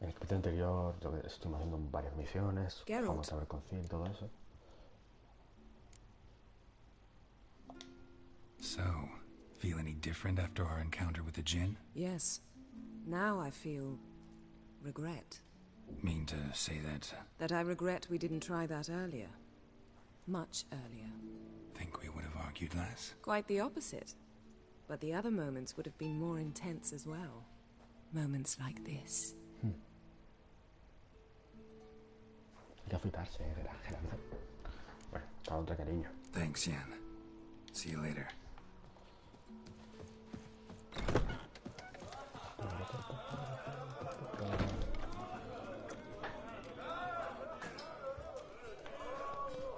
En el capítulo anterior yo estuvimos haciendo varias misiones, jugamos a ver con Phil y todo eso. So, feel any different after our encounter with the Jinn? Yes. Now I feel regret. Mean to say that? That I regret we didn't try that earlier. Much earlier. Think we would have argued less? Quite the opposite. But the other moments would have been more intense as well. Moments like this. Hay que afeitarse, Gerardo. Bueno, está otra cariño. Thanks, Yen. See you later.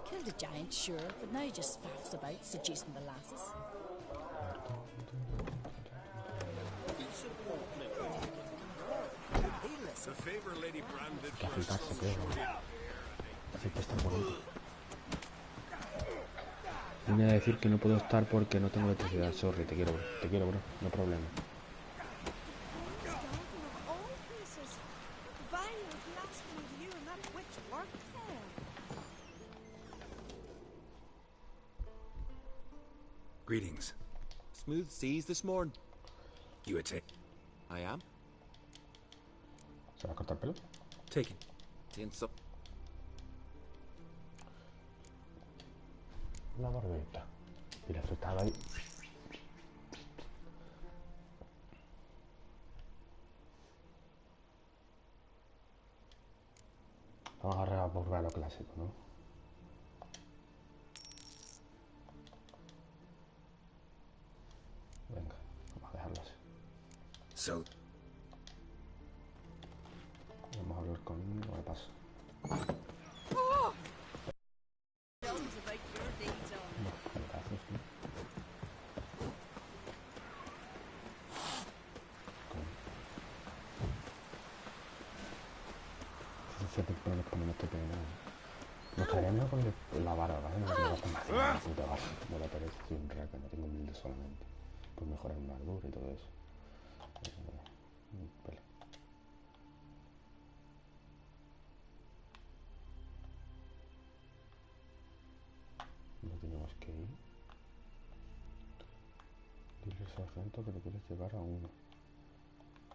Killed a giant, sure, but now he just faffs about, seducing the lasses. Que afeitarse, tío. Así que está bonito. Vine a decir que no puedo estar porque no tengo electricidad. Sorry, te quiero, bro. No problema. Greetings. Smooth seas this morning. You a take? I am. ¿Se va a cortar el pelo? Taken. Tense up. Una barbita. Y la afeitada ahí. Vamos a reabordar lo clásico, ¿no? Venga, vamos a dejarlo así. So, vamos a hablar con él, no me paso. Nos caeríamos con la vara, ¿vale? No tengo que más la puta vara. No la parece, soy un raca, no tengo humilde solamente. Pues mejorar mi armadura y todo eso. Vale. No tenemos que ir. Dile al sargento que te quieres llevar a uno.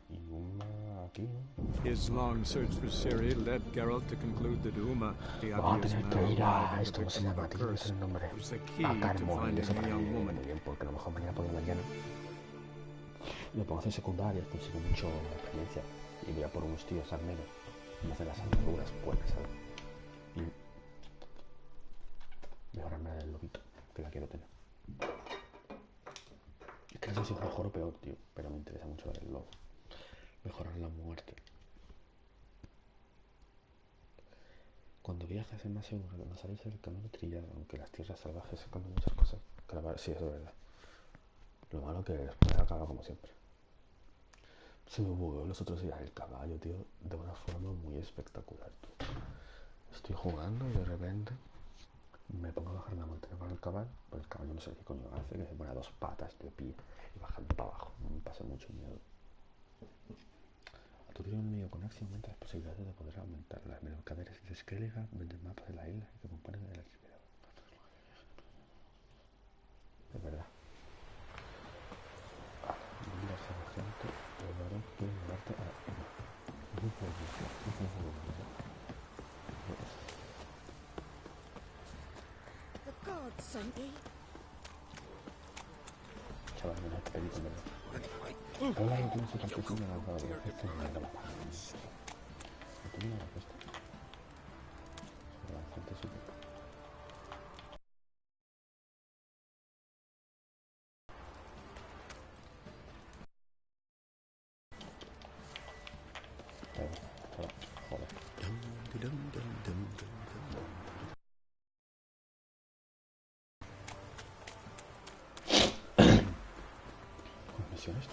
Y una aquí, ¿no? His long search for Ciri led Geralt to conclude that Uma, the Vamos a obvious tener que man ir a alive esto, and ¿cómo se the victim llama? of a Tío, no sé curse, el nombre. was the key A to Carmón, eso finding a para mí young me viene woman. muy bien, porque a lo mejor mañana por la mañana me pongo a hacer secundarias, consigo mucho experiencia y voy a por unos tíos al menos y me hacen las armaduras buenas, ¿sabes? Y mejorarme el lobito, que la quiero tener. Es que no sé si es mejor o peor, tío, pero me interesa mucho ver el lobo. Mejorar la muerte. Cuando viajas es más seguro que no salís del camino trillado, aunque las tierras salvajes esconden muchas cosas. Claro, sí, eso es verdad. Lo malo que después acaba como siempre. Se me bugueó los otros días el caballo, tío, de una forma muy espectacular, tío. Estoy jugando y de repente me pongo a bajar la montaña con el caballo, pero el caballo no sé qué coño hace, que se pone a dos patas de pie y bajando para abajo. Me pasa mucho miedo. Aturdir un enemigo con acción aumenta las posibilidades de poder aumentar las mercaderes de Skellige venden mapas de la isla que componen el archipiélago. Es verdad. Dile al sargento el varón quiere llevarte a The gods sent me. Chaval, mira este pelito, ¿verdad? Ahora no tiene su campesina al lado, esto es una gala. No tiene nada puesto. Sobre la gente súper. Joder. ¿Con misiones?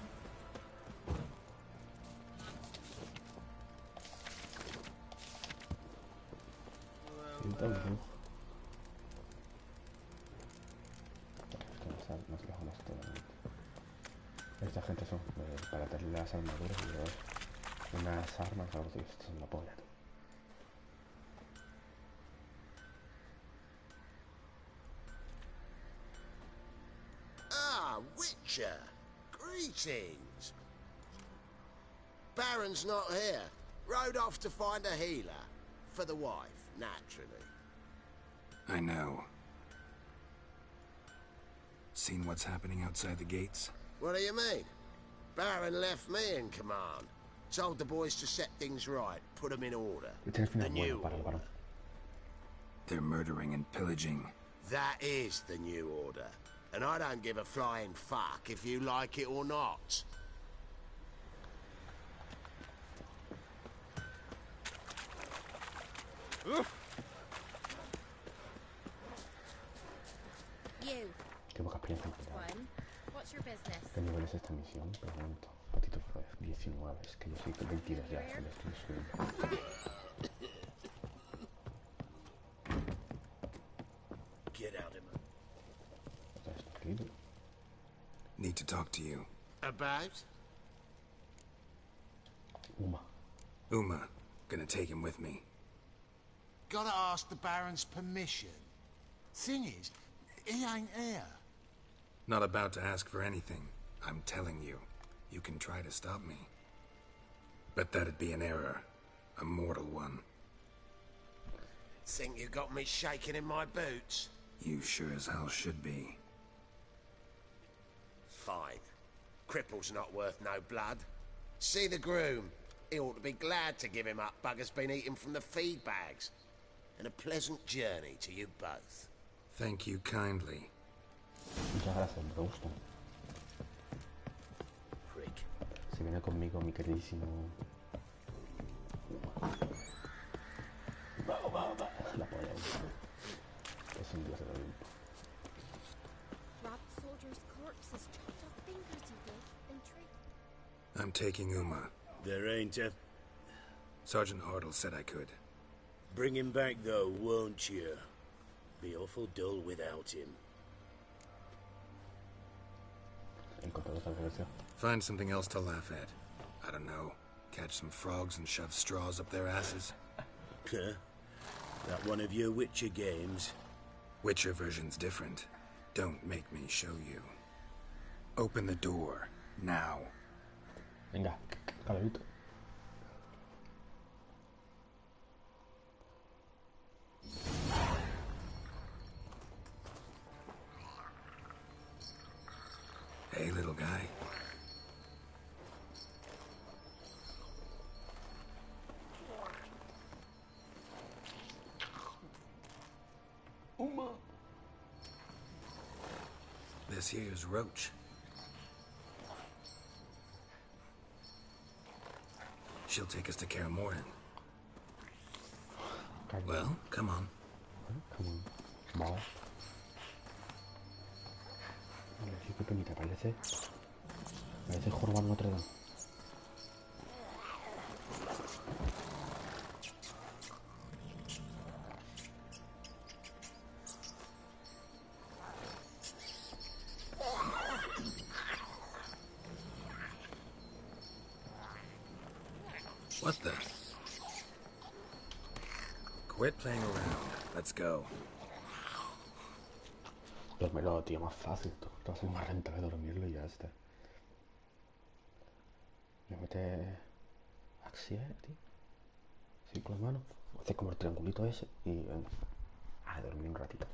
Esto no se lo jodas totalmente. Esta gente son para tener las armaduras y los unas armas, algo así, esto es la polla. Ah, Witcher! Greetings! Baron's not here. Rode off to find a healer. For the wife, naturally. I know. Seen what's happening outside the gates? What do you mean? Baron left me in command. Told the boys to set things right, put them in order. The new order. They're murdering and pillaging. That is the new order. And I don't give a flying fuck if you like it or not. You. Qué poca experiencia empleada. One. What's your business? ¿Qué nivel es esta misión? Pregunto. Patito Flores, 19. Es que yo soy 22 ya, le estoy subiendo. Get out of him. ¿Estás escrito? Need to talk to you. About? Uma. Gonna take him with me. Gotta ask the Baron's permission. Thing is, he ain't here. Not about to ask for anything. I'm telling you. You can try to stop me. But that'd be an error. A mortal one. Think you got me shaking in my boots? You sure as hell should be. Fine. Cripple's not worth no blood. See the groom. He ought to be glad to give him up. Bugger's been eating from the feed bags. And a pleasant journey to you both. Thank you kindly. Muchas gracias, Browston. Prick. Se viene conmigo mi queridísimo... La polla. Es un dios de Olimpo. Robbed soldiers' corpses, chopped off fingers he did, and tricked. I'm taking Uma. There ain't a... Sergeant Hartle said I could. Bring him back, though, won't you? Be awful dull without him. Find something else to laugh at. I don't know. Catch some frogs and shove straws up their asses. Huh? That one of your Witcher games? Witcher version's different. Don't make me show you. Open the door. Now. Venga, calavito. Hey, little guy. Uma. This here's Roach. She'll take us to Kaer Morhen. Well, come on. Come on. Ball. Sí, qué penita, parece Jorban Notre Dame. What the? Quit playing around. Let's go. Duérmelo, tío, más fácil. Te va a ser más rentable dormirlo y ya está. Le mete Axier, tío. Sí, con las manos. Hace como el triangulito ese y venga. A dormir un ratito.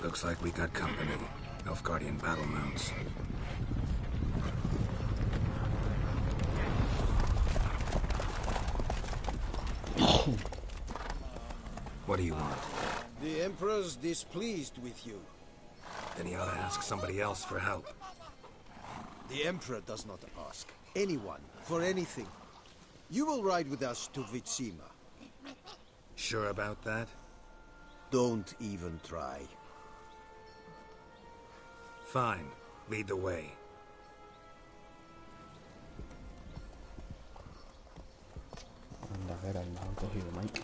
Looks like we got company. Nilfgaardian battle mounts. What do you want? The Emperor's displeased with you. Then he ought to ask somebody else for help. The Emperor does not ask anyone for anything. You will ride with us to Vitsima. Sure about that? Don't even try. Fine. Lead the way. Anda, Geralt, me han cogido, Mike.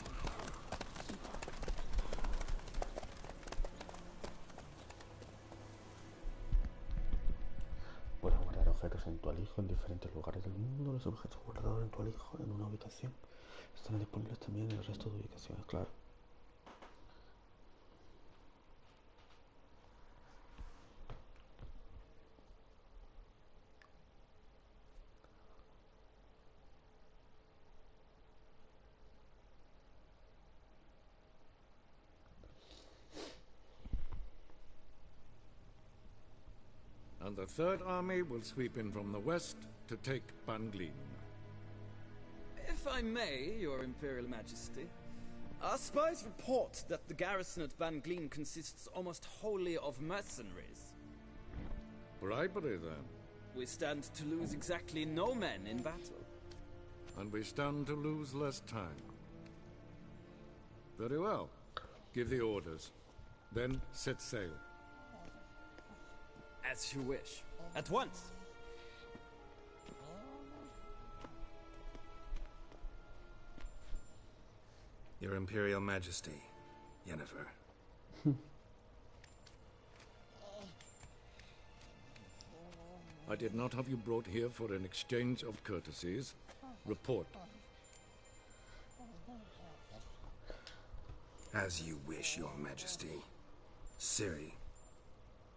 Puedes guardar objetos en tu alijo en diferentes lugares del mundo. Los objetos guardados en tu alijo en una ubicación están disponibles también en el resto de ubicaciones, claro. And the Third Army will sweep in from the west to take Banglin. If I may, Your Imperial Majesty, our spies report that the garrison at Banglin consists almost wholly of mercenaries. Bribery, then. We stand to lose exactly no men in battle. And we stand to lose less time. Very well. Give the orders. Then set sail. As you wish. At once. Your Imperial Majesty, Yennefer. I did not have you brought here for an exchange of courtesies. Report. As you wish, Your Majesty. Ciri.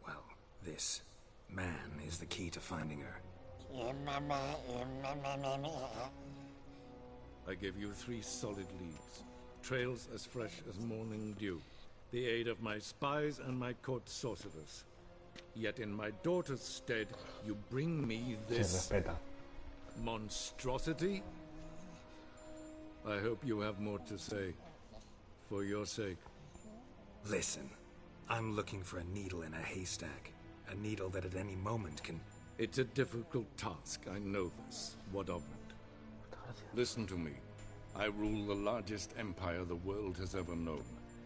Well, this man is the key to finding her. I give you 3 solid leads. Trails as fresh as morning dew. The aid of my spies and my court sorcerers. Yet in my daughter's stead, you bring me this monstrosity? I hope you have more to say. For your sake. Listen, I'm looking for a needle in a haystack. A needle that at any moment can... It's a difficult task, I know this. What of it? Listen to me. I rule the largest empire the world has ever known.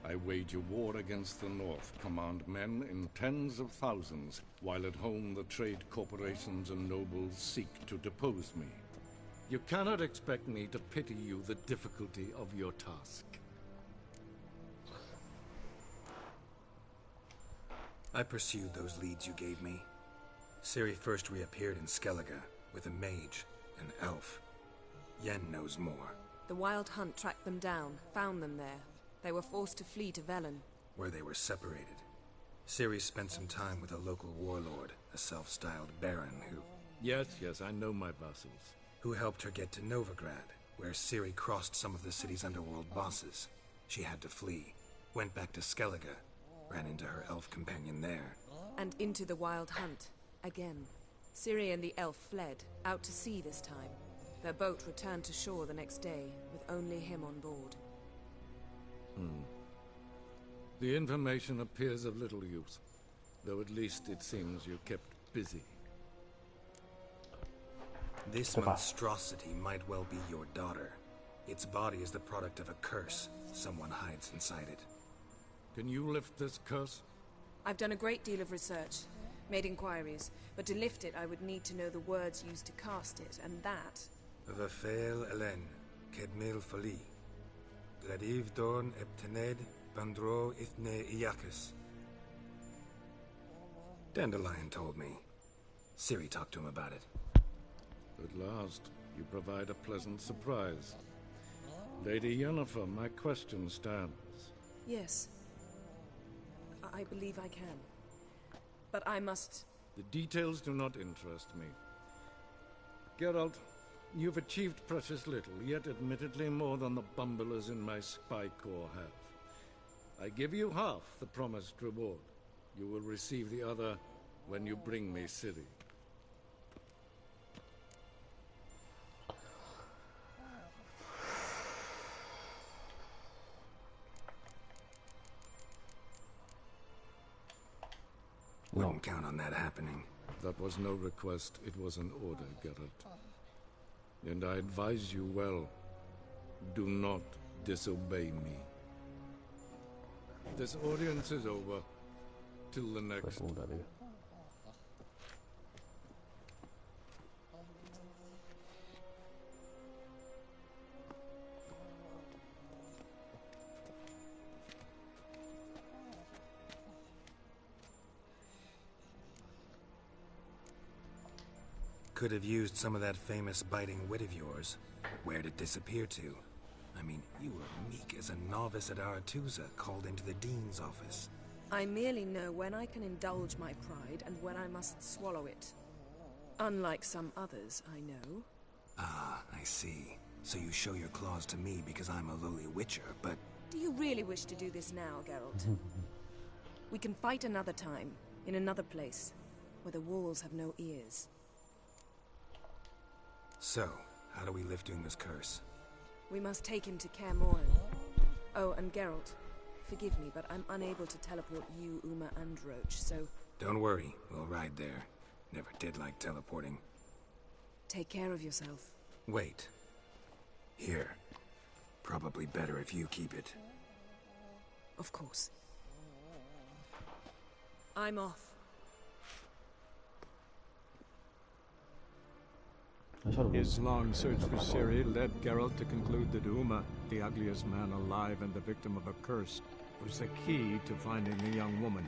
I wage a war against the North, command men in tens of thousands, while at home the trade corporations and nobles seek to depose me. You cannot expect me to pity you the difficulty of your task. I pursued those leads you gave me. Ciri first reappeared in Skellige with a mage, an elf. Yen knows more. The Wild Hunt tracked them down, found them there. They were forced to flee to Velen, where they were separated. Ciri spent some time with a local warlord, a self-styled baron who... Yes, I know my vassals. Who helped her get to Novigrad, where Ciri crossed some of the city's underworld bosses. She had to flee, went back to Skellige, ran into her elf companion there. And into the Wild Hunt, again. Ciri and the elf fled, out to sea this time. Their boat returned to shore the next day, with only him on board. The information appears of little use, though at least it seems you kept busy. This monstrosity might well be your daughter. Its body is the product of a curse. Someone hides inside it. Can you lift this curse? I've done a great deal of research, made inquiries, but to lift it I would need to know the words used to cast it, and that... Vafel Elen, Kedmil Fali. Gladiv Dorn Eptened, Bandro Ithne Iakis. Dandelion told me. Ciri talked to him about it. At last, you provide a pleasant surprise. Lady Yennefer, my question stands. Yes. I believe I can. But I must... The details do not interest me. Geralt, you've achieved precious little, yet admittedly more than the bumblers in my spy corps have. I give you half the promised reward. You will receive the other when you bring me Ciri. Wouldn't count on that happening. That was no request, it was an order, Geralt. And I advise you well, do not disobey me. This audience is over, till the next. Could have used some of that famous biting wit of yours. Where'd it disappear to? I mean, you were meek as a novice at Aretusa, called into the Dean's office. I merely know when I can indulge my pride and when I must swallow it. Unlike some others, I know. Ah, I see. So you show your claws to me because I'm a lowly witcher, but... Do you really wish to do this now, Geralt? We can fight another time, in another place, where the walls have no ears. So, how do we lift Uma's curse? We must take him to Kaer Morhen. Oh, and Geralt, forgive me, but I'm unable to teleport you, Uma, and Roach, so... Don't worry, we'll ride there. Never did like teleporting. Take care of yourself. Wait. Here. Probably better if you keep it. Of course. I'm off. His long search for Ciri led Geralt to conclude that Uma, the ugliest man alive and the victim of a curse, was the key to finding the young woman.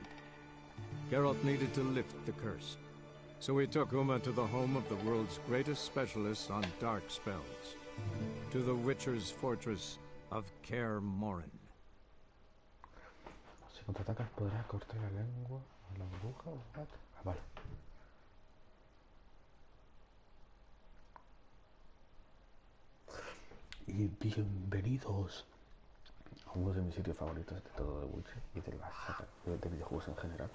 Geralt needed to lift the curse, so he took Uma to the home of the world's greatest specialist on dark spells, to the Witcher's fortress of Kaer Morhen. Si contraatacas podrás cortar la lengua a la bruja o gato. Ah, vale. Y bienvenidos a uno de mis sitios favoritos de todo The Witcher y de la saga de videojuegos en general.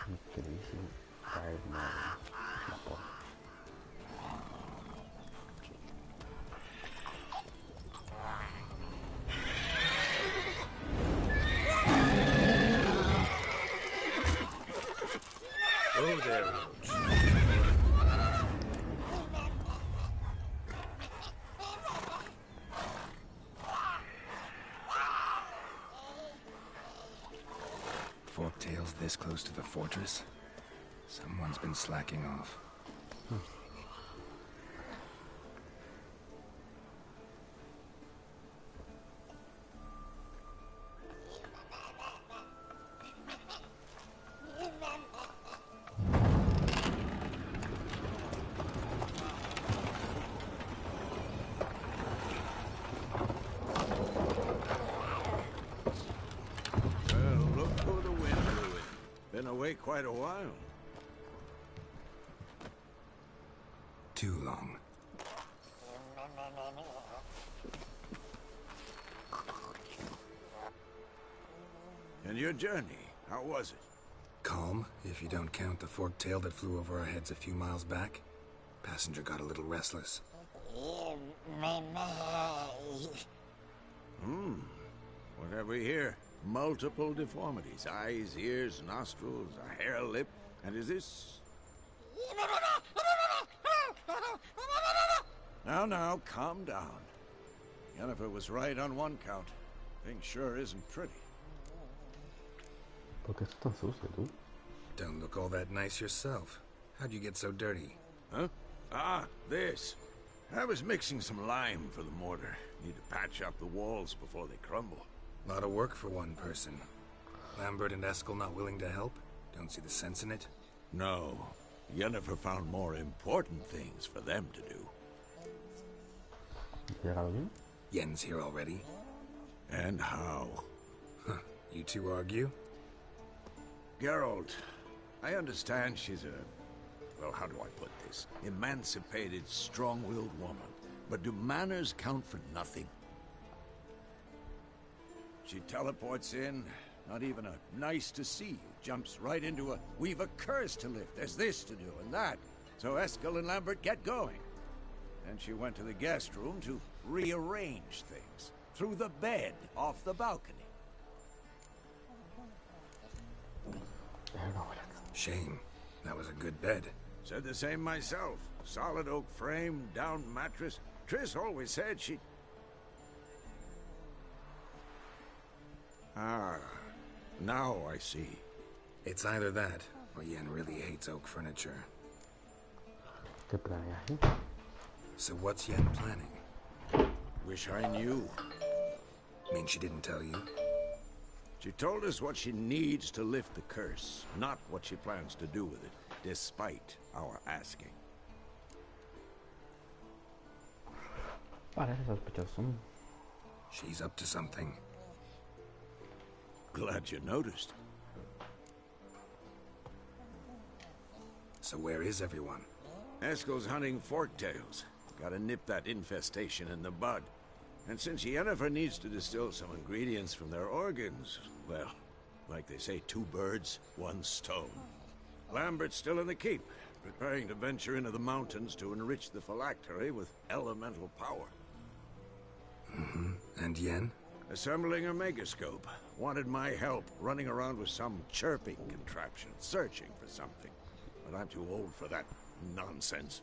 Mi queridísimo Kaer Morhen, Japón. Oh, there, Roach. Forktail's this close to the fortress? Someone's been slacking off. Quite a while. Too long. And your journey, how was it? Calm, if you don't count the forktail that flew over our heads a few miles back. Passenger got a little restless. What have we here? Multiple deformities. Eyes, ears, nostrils, a hair lip. And is this... Now, calm down. Yennefer was right on one count. Thing sure isn't pretty. ¿Por qué estás tan sucio, tú? Don't look all that nice yourself. How'd you get so dirty? Huh? Ah, this. I was mixing some lime for the mortar. Need to patch up the walls before they crumble. Lot of work for one person. Lambert and Eskel not willing to help? Don't see the sense in it? No. Yennefer found more important things for them to do. ¿Llegado bien? Yen's here already. And how? Huh. You two argue? Geralt, I understand she's a... Well, how do I put this? Emancipated, strong-willed woman. But do manners count for nothing? She teleports in, not even a nice to see you, jumps right into a we've a curse to lift, there's this to do and that. So Eskel and Lambert get going. Then she went to the guest room to rearrange things. Through the bed, off the balcony. Shame. That was a good bed. Said the same myself. Solid oak frame, down mattress. Triss always said she... Ah, now I see. It's either that, or Yen really hates oak furniture. ¿Qué planeas ahí? So what's Yen planning? Wish I knew. Mean she didn't tell you? She told us what she needs to lift the curse, not what she plans to do with it, despite our asking. Parece sospechoso. She's up to something. Glad you noticed. So where is everyone? Eskel's hunting forktails. Gotta nip that infestation in the bud. And since Yennefer needs to distill some ingredients from their organs, well, like they say, 2 birds, 1 stone. Lambert's still in the keep, preparing to venture into the mountains to enrich the phylactery with elemental power. And Yen? Assembling a megascope. Wanted my help running around with some chirping contraption, searching for something. But I'm too old for that nonsense.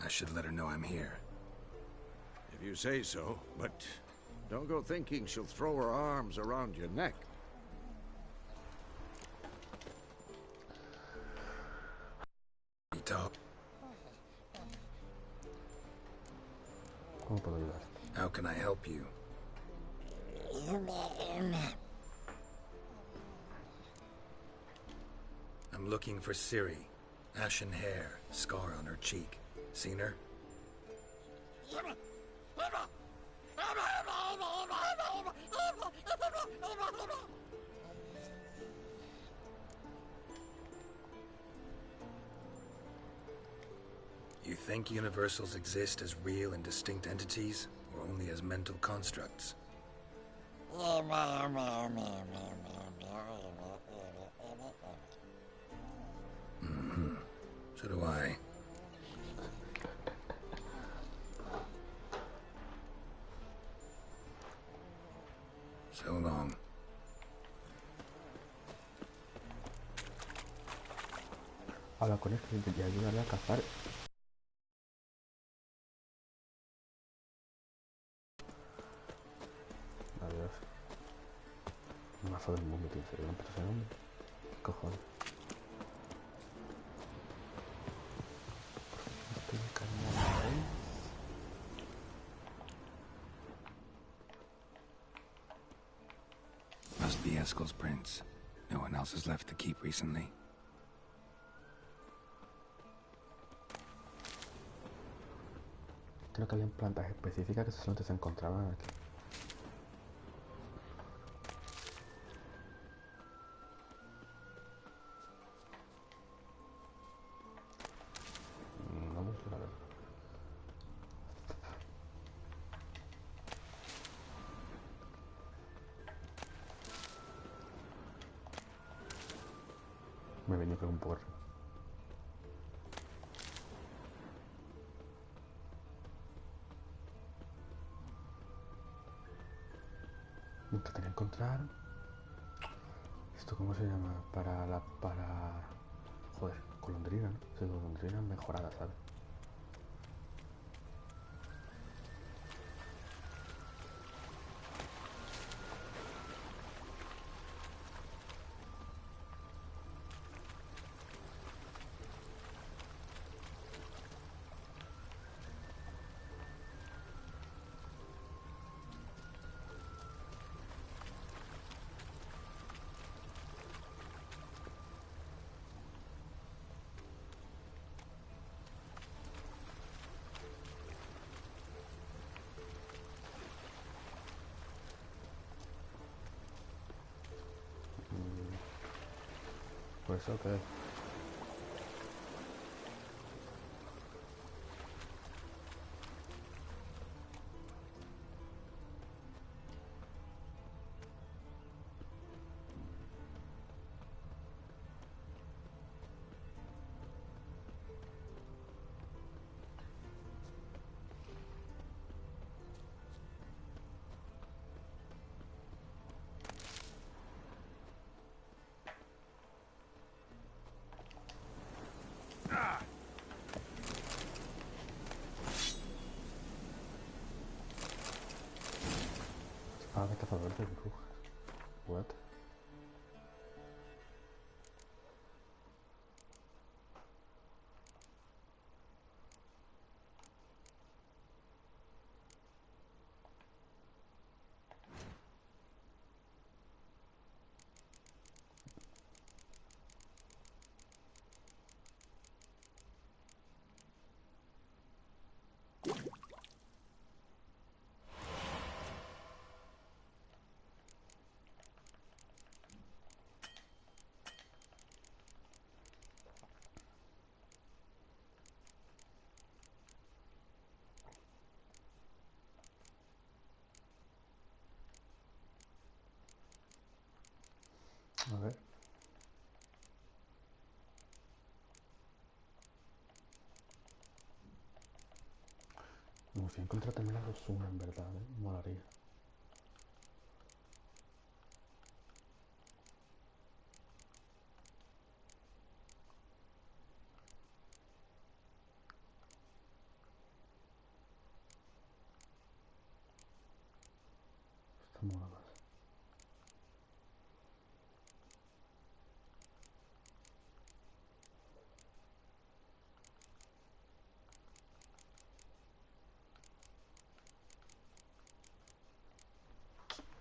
I should let her know I'm here. If you say so, but don't go thinking she'll throw her arms around your neck. Talk. ¿Cómo puedo ayudar? How can I help you? I'm looking for Ciri. Ashen hair, scar on her cheek. Seen her? You think universals exist as real and distinct entities, or only as mental constructs? So do I. So long. Habla con este y ayúdale a cazar. Adiós. Un mazo del mundo, tío. ¿Se ve un ese hombre? ¿Qué cojones? Estoy encarnado, ¿eh? Must be Eskel's prince. No one else has left the keep recently. Creo que habían plantas específicas que solamente se encontraban aquí. No mucho, la verdad. Me he venido con un porro. Intentaré encontrar esto, ¿cómo se llama? Joder, golondrina, ¿no? Sí, golondrina mejorada, ¿sabes? Pues ok. Espada de cazador de brujas. What? A ver. Me gustaría encontrar también a los Suma, en verdad, ¿eh? Molaría. Está mola más.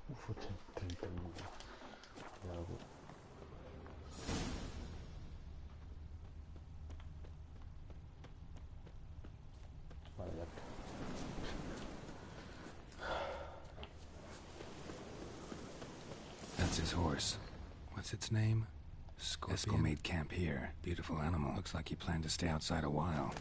Uf, 31. Hay algo. Vale, ya está. That's his horse. What's its name? Scorpion. Eskel made camp here. Beautiful animal. Looks like he planned to stay outside a while.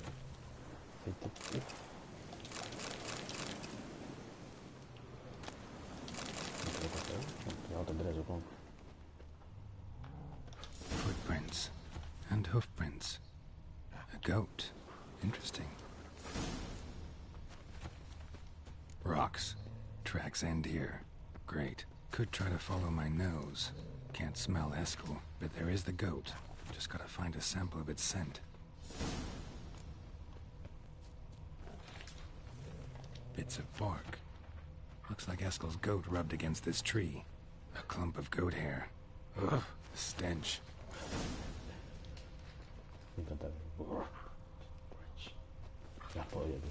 Footprints. And hoofprints. A goat. Interesting. Rocks. Tracks end here. Great. Could try to follow my nose. Can't smell Eskel, but there is the goat. Just gotta find a sample of its scent. Bits of bark. Looks like Eskel's goat rubbed against this tree. A clump of goat hair. Ugh, the stench. Me encanta. Las pollas, tío.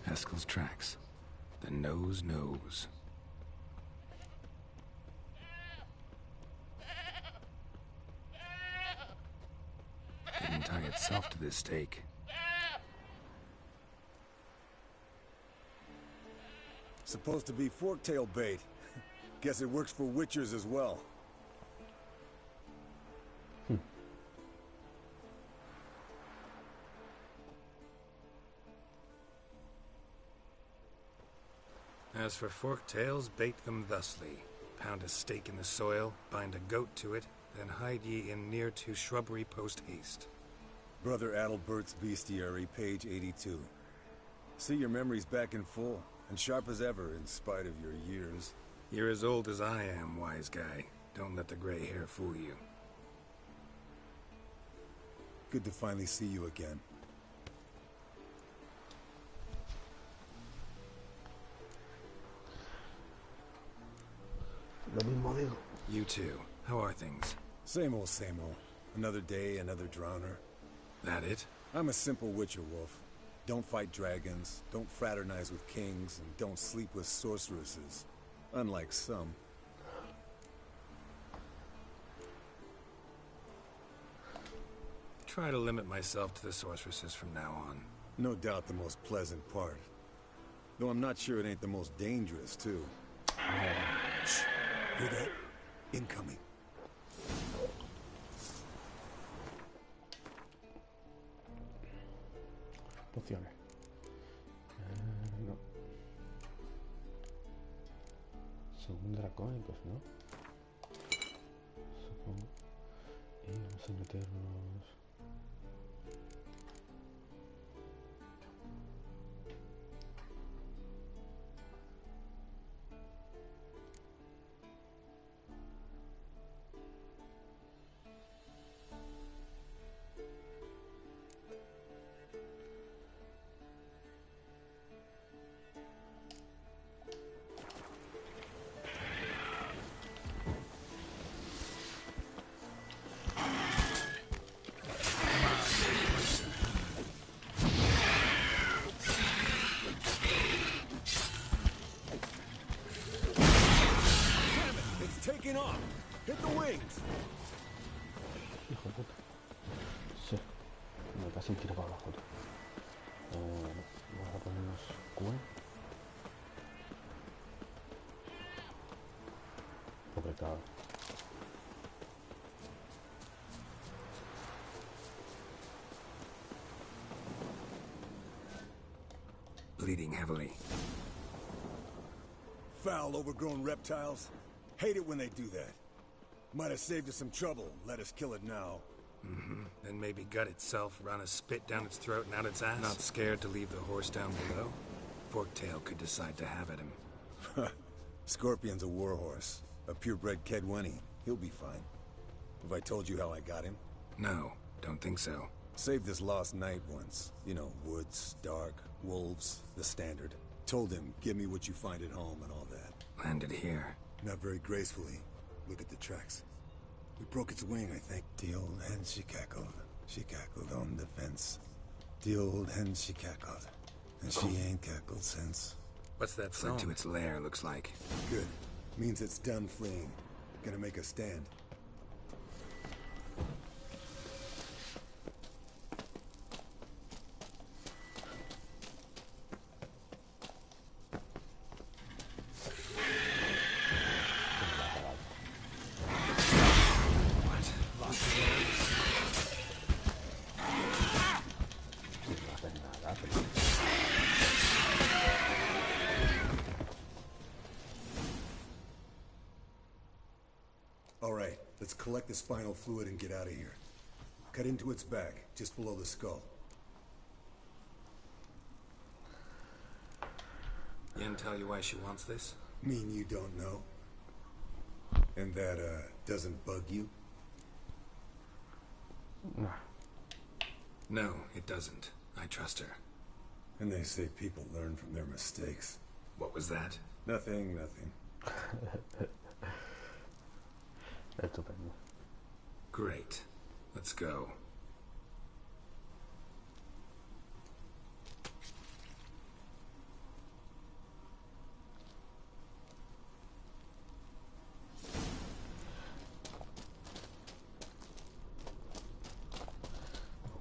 Eskel's tracks. The nose knows. Didn't tie itself to this stake. Supposed to be forktail bait. Guess it works for witchers as well. As for forktails, bait them thusly. Pound a stake in the soil, bind a goat to it, then hide ye in near to shrubbery post haste. Brother Adalbert's Bestiary, page 82. See, your memory's back in full, and sharp as ever in spite of your years. You're as old as I am, wise guy. Don't let the gray hair fool you. Good to finally see you again. Lo mismo digo. You too. How are things? Same old, same old. Another day, another drowner. That it? I'm a simple witcher, Wolf. Don't fight dragons, don't fraternize with kings, and don't sleep with sorceresses. Unlike some. Try to limit myself to the sorceresses from now on. No doubt the most pleasant part. Though I'm not sure it ain't the most dangerous, too. Shh. Hear that? Incoming. Pociones. No. Según dracón, pues no. Supongo. Y vamos a meternos. Taking off! Hit the wings! Hijo de puta. Sí. Me casi tiro para abajo, tío. Vamos a ponernos Q. Porque claro. bleeding heavily. Foul, overgrown reptiles. Hate it when they do that. Might have saved us some trouble. Let us kill it now. Then maybe gut itself, run a spit down its throat and out its ass. Not scared to leave the horse down below? Forktail could decide to have at him. Scorpion's a warhorse. A purebred Kedwenny. He'll be fine. Have I told you how I got him? No, don't think so. Saved this lost knight once. You know, woods, dark, wolves, the standard. Told him, give me what you find at home and all that. Landed here. Not very gracefully. Look at the tracks. We broke its wing, I think. The old hen, she cackled. She cackled on the fence. The old hen, she cackled. And she ain't cackled since. What's that song? Fled to its lair, looks like. Good. Means it's done fleeing. Gonna make a stand. Alright, let's collect the spinal fluid and get out of here. Cut into its back, just below the skull. Yen tell you why she wants this? Mean you don't know? And that, doesn't bug you? No, it doesn't. I trust her. And they say people learn from their mistakes. What was that? Nothing, nothing. Estupendo. Great. Let's go.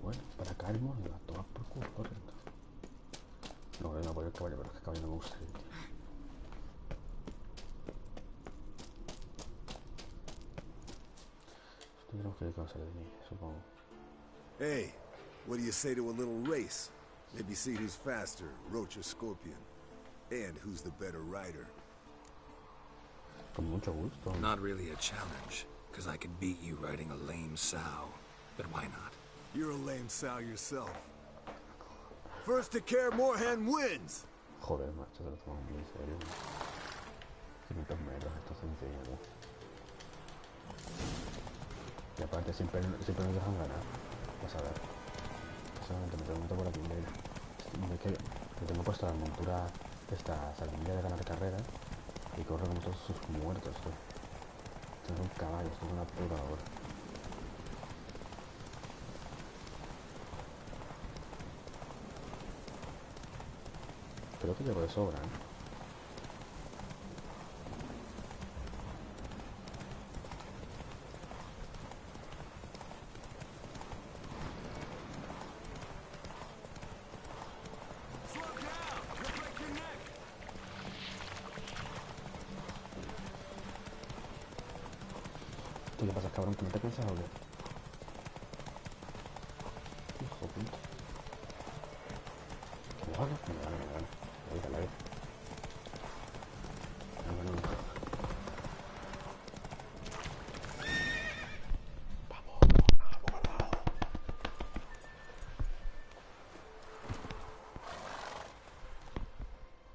Bueno, para acá el mono la toma por culo, correcto. No, voy a poner caballo, pero es que caballo no me gusta. Tuvieron que causar de mí, supongo. Hey, what do you say to a little race? Maybe see who's faster, Roach or Scorpion. And who's the better rider. Con mucho gusto. Not really a challenge, because I could beat you riding a lame sow. But why not? You're a lame sow yourself. First to care Moorhen wins! Joder, macho, se lo toman muy en serio. 500 metros, esto es sencillo, ¿no? Y aparte siempre nos dejan ganar. Vas a ver. Solamente me pregunto por la primera. Es que le tengo puesta la montura esta salmilla de ganar carreras y corre como todos sus muertos, tío. Esto es un caballo, esto es una puta hora. Creo que llevo de sobra, ¿eh? ¿Qué le pasa, cabrón? ¿Que no te cansas o qué? Hijo puta. Que me gana, me gana. La vida.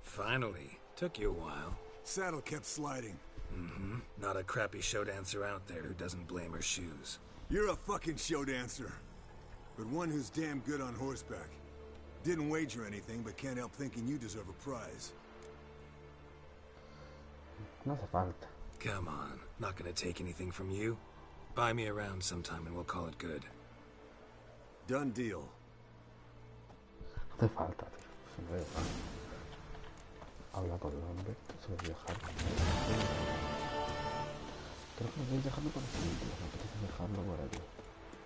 Finally. Took you a while. Saddle kept sliding. Not a crappy show dancer out there who doesn't blame her shoes. You're a fucking show dancer. But one who's damn good on horseback. Didn't wager anything, but can't help thinking you deserve a prize. No hace falta. Come on. Not gonna take anything from you. Buy me around sometime and we'll call it good. Done deal. No hace falta, tío. Siempre de mal. Habla con Lambert sobre viajar. Creo que me voy dejando por aquí, tío. Me apetece dejarlo por aquí.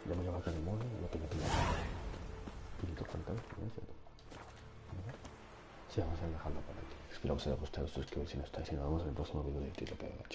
Ya me llevo aquí el mono y lo que me pilla. Pinto fantasma, ¿no es cierto? Sí, vamos a dejarlo por aquí. Espero que os haya gustado. Suscribiros si no estáis y nos vemos en el próximo vídeo de Tiro.